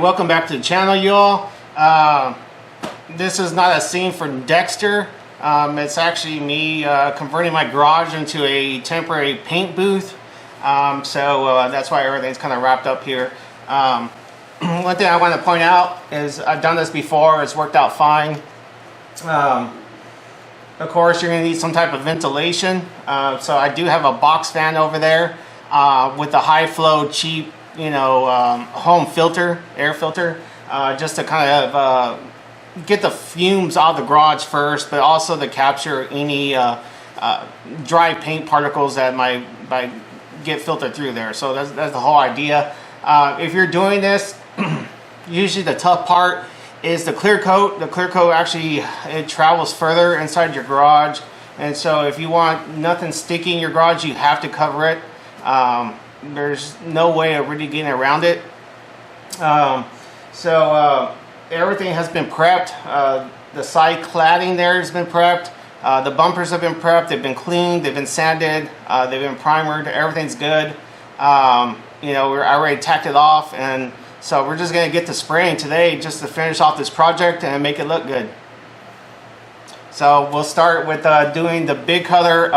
welcome back to the channel, y'all. This is not a scene for Dexter. It's actually me converting my garage into a temporary paint booth. That's why everything's kind of wrapped up here. One thing I want to point out is I've done this before. It's worked out fine. Of course, you're going to need some type of ventilation. So I do have a box fan over there with a high flow, cheap, home filter, air filter, just to kind of get the fumes out of the garage first, but also to capture any dry paint particles that might get filtered through there. So that's the whole idea. If you're doing this, usually the tough part is the clear coat. The clear coat actually, it travels further inside your garage, and so if you want nothing sticky in your garage, you have to cover it. There's no way of really getting around it. Everything has been prepped. The side cladding there has been prepped. The bumpers have been prepped. They've been cleaned. They've been sanded. They've been primered. Everything's good. I already tacked it off, and so we're just gonna get to spraying today just to finish off this project and make it look good. So we'll start with doing the big color,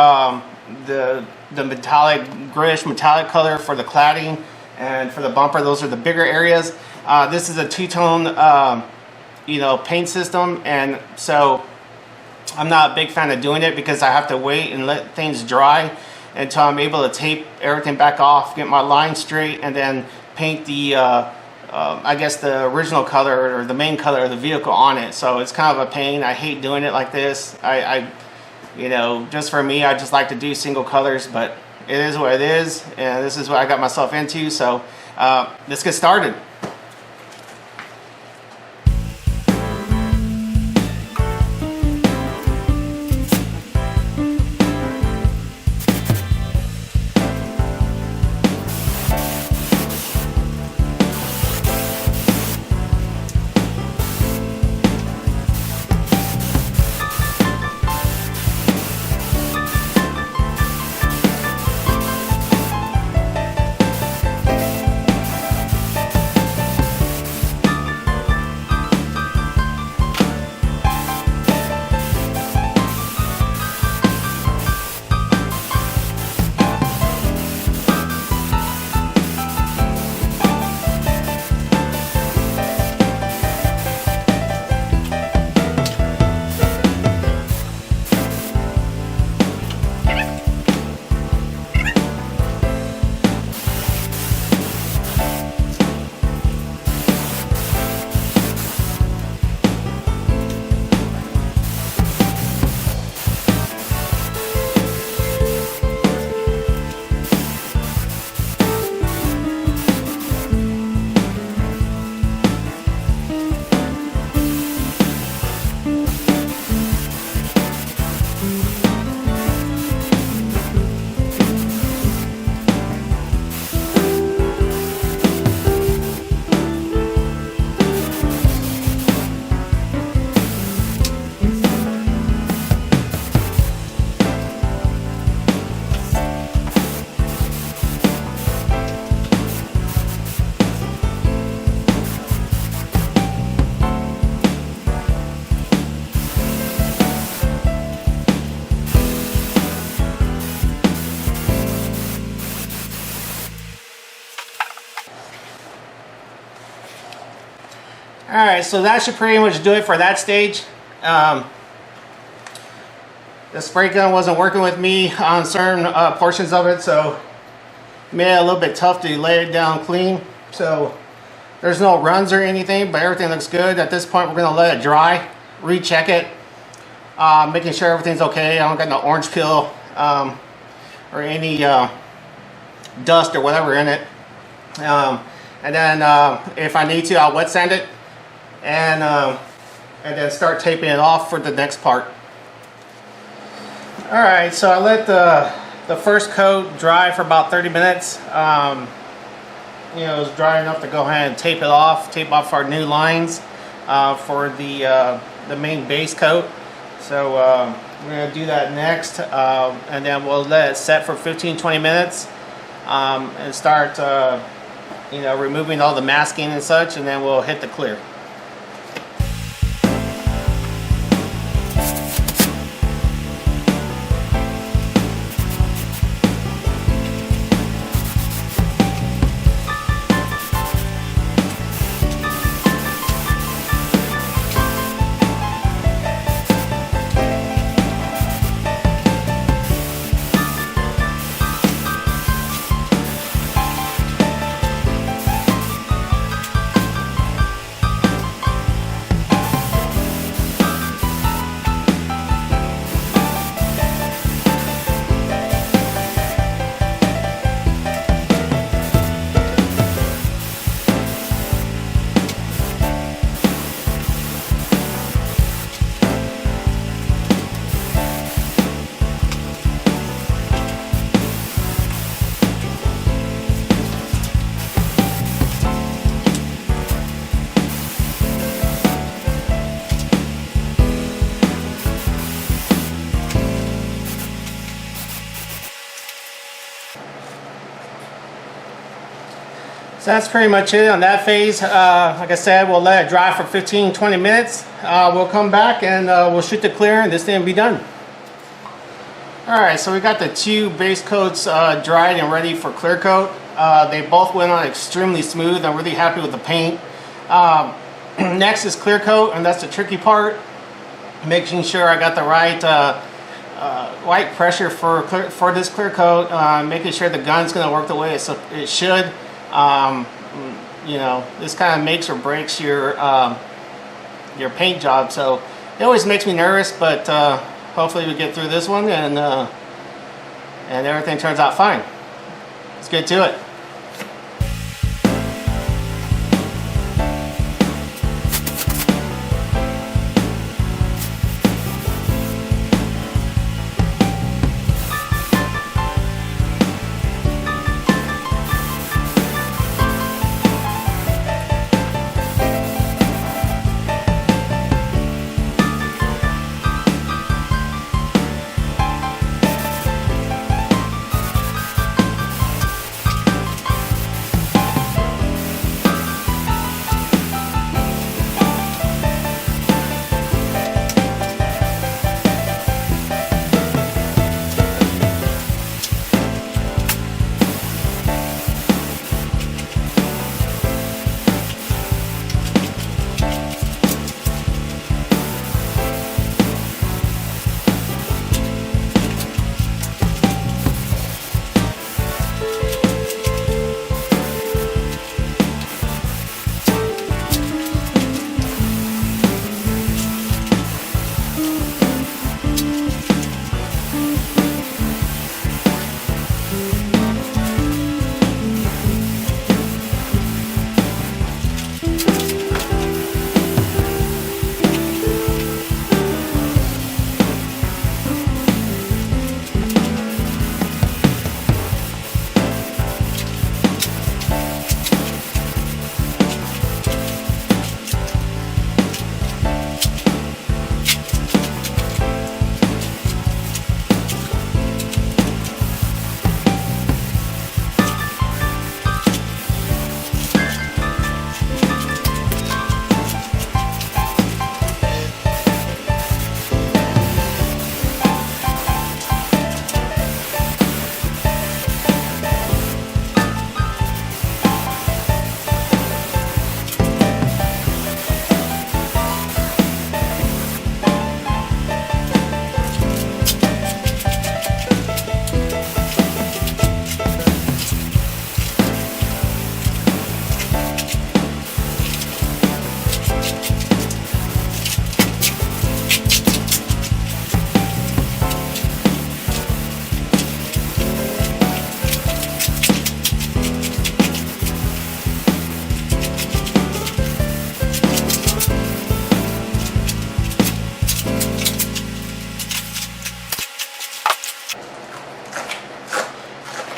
the metallic, grayish metallic color for the cladding, and for the bumper, those are the bigger areas. This is a two-tone, paint system, and so I'm not a big fan of doing it because I have to wait and let things dry until I'm able to tape everything back off, get my line straight, and then paint the, I guess the original color or the main color of the vehicle on it. So it's kind of a pain. I hate doing it like this. Just for me, I just like to do single colors, but it is what it is, and this is what I got myself into. So let's get started. Alright, so that should pretty much do it for that stage. The spray gun wasn't working with me on certain portions of it, so it made it a little bit tough to lay it down clean. So there's no runs or anything, but everything looks good. At this point, we're going to let it dry, recheck it, making sure everything's okay. I don't got no orange peel or any dust or whatever in it. And then if I need to, I'll wet sand it. And then start taping it off for the next part. Alright, so I let the first coat dry for about 30 minutes. It was dry enough to go ahead and tape off our new lines for the main base coat. So we're going to do that next, and then we'll let it set for 15-20 minutes and start you know, removing all the masking and such, and then we'll hit the clear. So that's pretty much it on that phase. Like I said, we'll let it dry for 15-20 minutes. We'll come back and we'll shoot the clear and this thing will be done. Alright, so we got the two base coats dried and ready for clear coat. They both went on extremely smooth. I'm really happy with the paint. Next is clear coat, and that's the tricky part. Making sure I got the right right pressure for this clear coat. Making sure the gun's going to work the way it should. You know, this kind of makes or breaks your paint job, so it always makes me nervous, but hopefully we get through this one and everything turns out fine. Let's get to it.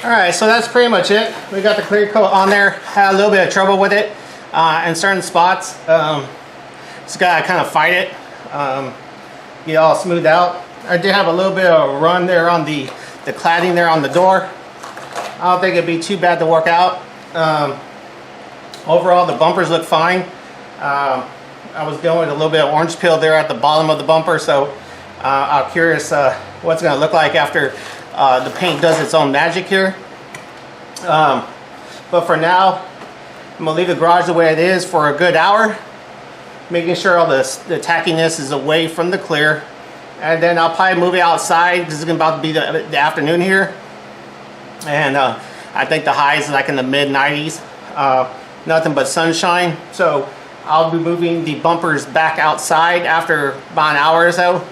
Alright, so that's pretty much it. We got the clear coat on there. Had a little bit of trouble with it in certain spots. Just gotta kind of fight it, get it all smoothed out. I did have a little bit of a run there on the cladding there on the door. I don't think it'd be too bad to work out. Overall, the bumpers look fine. I was going with a little bit of orange peel there at the bottom of the bumper, so I'm curious what's going to look like after the paint does its own magic here. But for now, I'm going to leave the garage the way it is for a good hour, making sure all the tackiness is away from the clear. And then I'll probably move it outside because it's about to be the afternoon here. And I think the high is like in the mid 90s. Nothing but sunshine. So I'll be moving the bumpers back outside after about an hour or so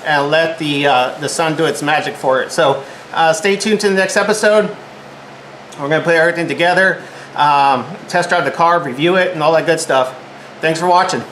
and let the sun do its magic for it. So stay tuned to the next episode. We're going to put everything together, test drive the car, review it, and all that good stuff. Thanks for watching.